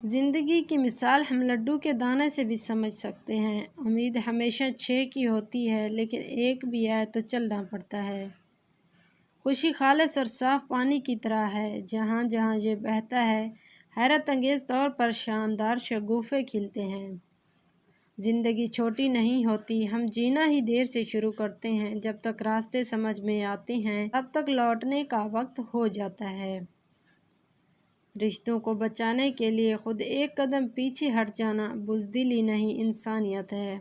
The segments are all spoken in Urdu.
زندگی کی مثال ہم لڈو کے دانے سے بھی سمجھ سکتے ہیں۔ امید ہمیشہ 6 کی ہوتی ہے، لیکن ایک بھی آئے تو چلنا پڑتا ہے۔ خوشی خالص اور صاف پانی کی طرح ہے، جہاں جہاں یہ بہتا ہے، حیرت انگیز طور پر شاندار شگوفے کھلتے ہیں۔ زندگی چھوٹی نہیں ہوتی، ہم جینا ہی دیر سے شروع کرتے ہیں۔ جب تک راستے سمجھ میں آتے ہیں، تب تک لوٹنے کا وقت ہو جاتا ہے۔ رشتوں کو بچانے کے لیے خود ایک قدم پیچھے ہٹ جانا بزدلی نہیں، انسانیت ہے۔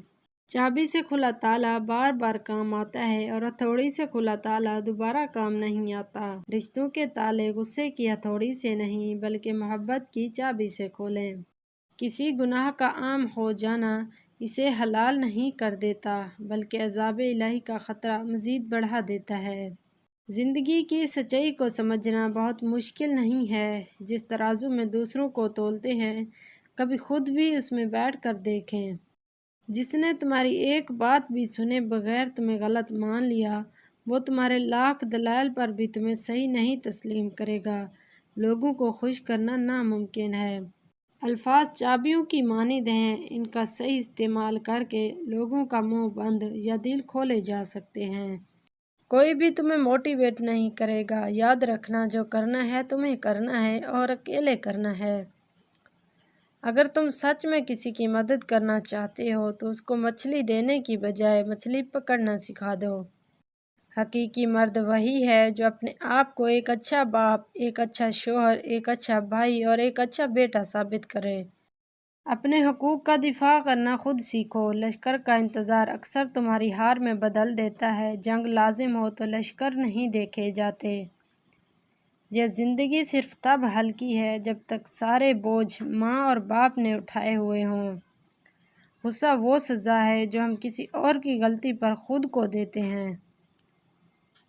چابی سے کھلا تالا بار بار کام آتا ہے، اور ہتھوڑی سے کھلا تالا دوبارہ کام نہیں آتا۔ رشتوں کے تالے غصے کی ہتھوڑی سے نہیں، بلکہ محبت کی چابی سے کھولیں۔ کسی گناہ کا عام ہو جانا اسے حلال نہیں کر دیتا، بلکہ عذاب الہی کا خطرہ مزید بڑھا دیتا ہے۔ زندگی کی سچائی کو سمجھنا بہت مشکل نہیں ہے۔ جس ترازو میں دوسروں کو تولتے ہیں، کبھی خود بھی اس میں بیٹھ کر دیکھیں۔ جس نے تمہاری ایک بات بھی سنے بغیر تمہیں غلط مان لیا، وہ تمہارے لاکھ دلائل پر بھی تمہیں صحیح نہیں تسلیم کرے گا۔ لوگوں کو خوش کرنا ناممکن ہے۔ الفاظ چابیوں کی مانند ہیں، ان کا صحیح استعمال کر کے لوگوں کا منہ بند یا دل کھولے جا سکتے ہیں۔ کوئی بھی تمہیں موٹیویٹ نہیں کرے گا۔ یاد رکھنا، جو کرنا ہے تمہیں کرنا ہے، اور اکیلے کرنا ہے۔ اگر تم سچ میں کسی کی مدد کرنا چاہتے ہو تو اس کو مچھلی دینے کی بجائے مچھلی پکڑنا سکھا دو۔ حقیقی مرد وہی ہے جو اپنے آپ کو ایک اچھا باپ، ایک اچھا شوہر، ایک اچھا بھائی اور ایک اچھا بیٹا ثابت کرے۔ اپنے حقوق کا دفاع کرنا خود سیکھو۔ لشکر کا انتظار اکثر تمہاری ہار میں بدل دیتا ہے۔ جنگ لازم ہو تو لشکر نہیں دیکھے جاتے۔ یہ زندگی صرف تب ہلکی ہے جب تک سارے بوجھ ماں اور باپ نے اٹھائے ہوئے ہوں۔ غصہ وہ سزا ہے جو ہم کسی اور کی غلطی پر خود کو دیتے ہیں۔